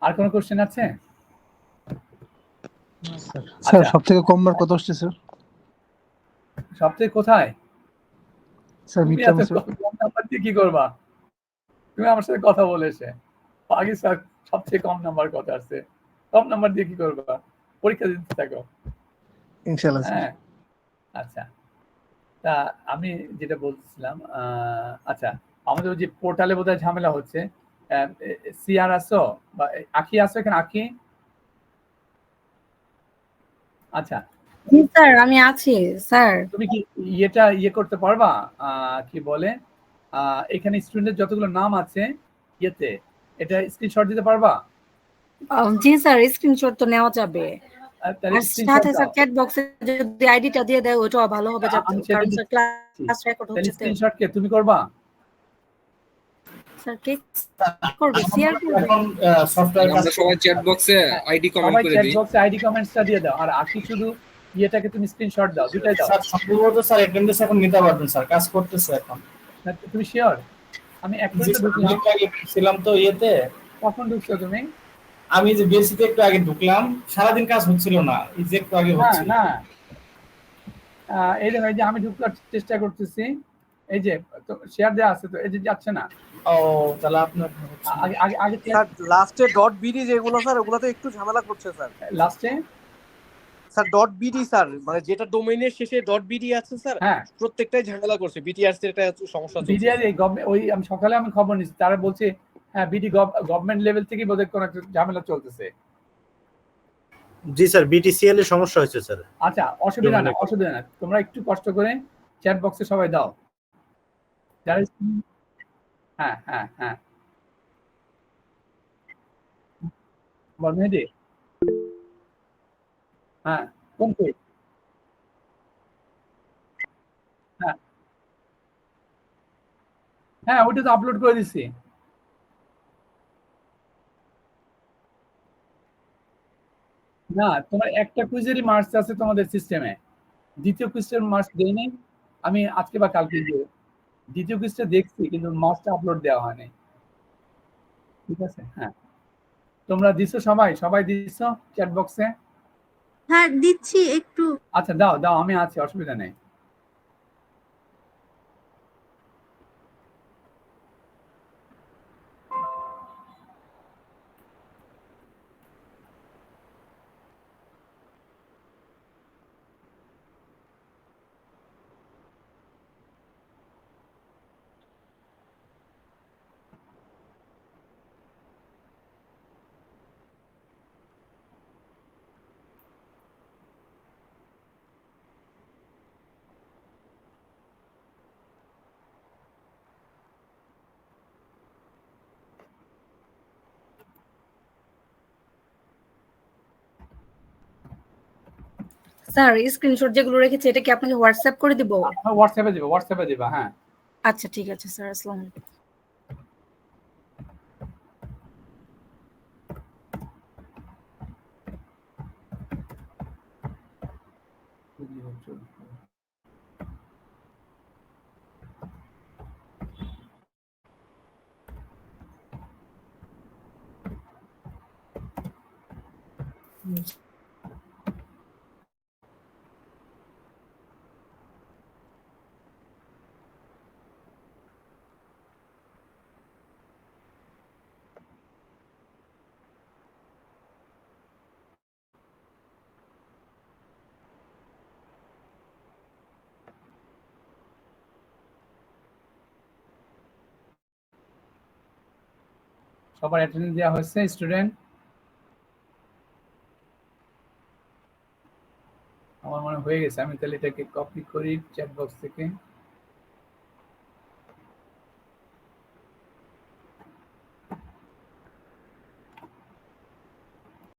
আর কোন কোশ্চেন আছে? স্যার সবথেকে কম মার্ক কত আসছে স্যার? সবথেকে কোথায় স্যার তুমি এত কম নাম্বার দিয়ে কি করবা? তুমি আমার সাথে কথা বলেছে আগে স্যার সবথেকে কম নাম্বার কত আসছে, কম নাম্বার দিয়ে কি করবা? পরীক্ষা দিতে থাকো ইনশাআল্লাহ। হ্যাঁ, আচ্ছা। তা আমি যেটা বলছিলাম, আচ্ছা আমাদের যে পোর্টালে বোধহয় ঝামেলা হচ্ছে। সিআর আসো বা আখি আসো এখানে? আখি, আচ্ছা স্যার আমি আছি স্যার। তুমি কি করতে পারবা? কি বলে এখানে স্টুডেন্টের যতগুলো নাম আছে এটা স্ক্রিনশট দিতে পারবা? জি স্যার, স্ক্রিনশট তো নেওয়া যাবে। তাহলে সাথে স্যার চ্যাট বক্সে যদি আইডিটা দিয়ে দেয় ওটাও ভালো হবে, কারণ স্যার ক্লাস রেকর্ড হচ্ছে। স্ক্রিনশট কে তুমি করবা? স্যার কে করবে? সিআর করবে। এখন সফটওয়্যার আমরা সবাই চ্যাট বক্সে আইডি কমেন্ট করে চ্যাট দিই। বক্সে আইডি কমেন্টসটা দিয়ে দাও, আর আখি শুধু ইয়েটাকে তুমি স্ক্রিনশট দাও, দুটাই দাও। স্যার সম্ভবত স্যার অ্যাটেন্ডেন্স এখন নিতে পারবেন স্যার, কাজ করতেছে এখন। তুমি শিওর? আমি এক জি, মিনিটে আমি ঢুকলাম। একটু আগে ছিলাম তো ইয়েতে, কখন ঢুকছো তুমি? আমি যে বেসিতে একটু আগে ঢুকলাম, সারাদিন কাজ হচ্ছিল না, এই যে একটু আগে না হচ্ছিল। না, এই দেখো, এই যে আমি ঢুকার চেষ্টা করতেছি, এই যে শেয়ার দেওয়া আছে তো, এই যে যাচ্ছে না। ও তাহলে আপনার হচ্ছে না। আগে আগে আগে স্যার লাস্টে ডট বিডি যেগুলো স্যার ওগুলাতে একটু ঝামেলা করছে স্যার। লাস্টে স্যার ডট বিডি স্যার মানে যেটা ডোমেইনের শেষে ডট বিডি আছে স্যার, হ্যাঁ প্রত্যেকটাই ঝামেলা করছে। বিটিআরসি একটা সমস্যা চলছে বিডিআর স্যার। এই ওই আমি সকালে আমি খবর নিচ্ছি, তারা বলছে হ্যাঁ বিডি গভর্নমেন্ট লেভেল থেকে বোধহয় কোনো একটা ঝামেলা চলতেছে। জি স্যার, বিটিসিএল এর সমস্যা হয়েছে স্যার। আচ্ছা, অসুবিধা না, তোমরা একটু কষ্ট করে চ্যাট বক্সে সবাই দাও যারা। হ্যাঁ হ্যাঁ হ্যাঁ, বল মেহেদি। হ্যাঁ, কোন পেজ? হ্যাঁ হ্যাঁ, ওইটা তো আপলোড করে দিচ্ছি। না, তোমার একটা কুইজেরই মার্কস আছে তোমাদের সিস্টেমে, দ্বিতীয় কুইজের মার্কস দেই নাই। আমি আজকে বা কালকে দিয়ে দ্বিতীয় কুইজটা দেখছি, কিন্তু মার্কসটা আপলোড দেওয়া হয়নি। ঠিক আছে, হ্যাঁ তোমরা দিছো, সবাই সবাই দিছো চ্যাট বক্সে? হ্যাঁ দিচ্ছি একটু। আচ্ছা দাও দাও, আমি আছি, অসুবিধা নেই। স্যার স্ক্রিনশট যেগুলো রেখেছি এটা কি আপনাকে হোয়াটসঅ্যাপ করে দিব? হোয়াটসঅ্যাপে দিবা, হ্যাঁ। আচ্ছা ঠিক আছে স্যার, আসসালামু আলাইকুম। সবার অ্যাটেন্ডেন্স দেওয়া হয়েছে স্টুডেন্ট? আমার মনে হয়ে গেছে, আমি তাহলে এটাকে কপি করি চ্যাট বক্স থেকে।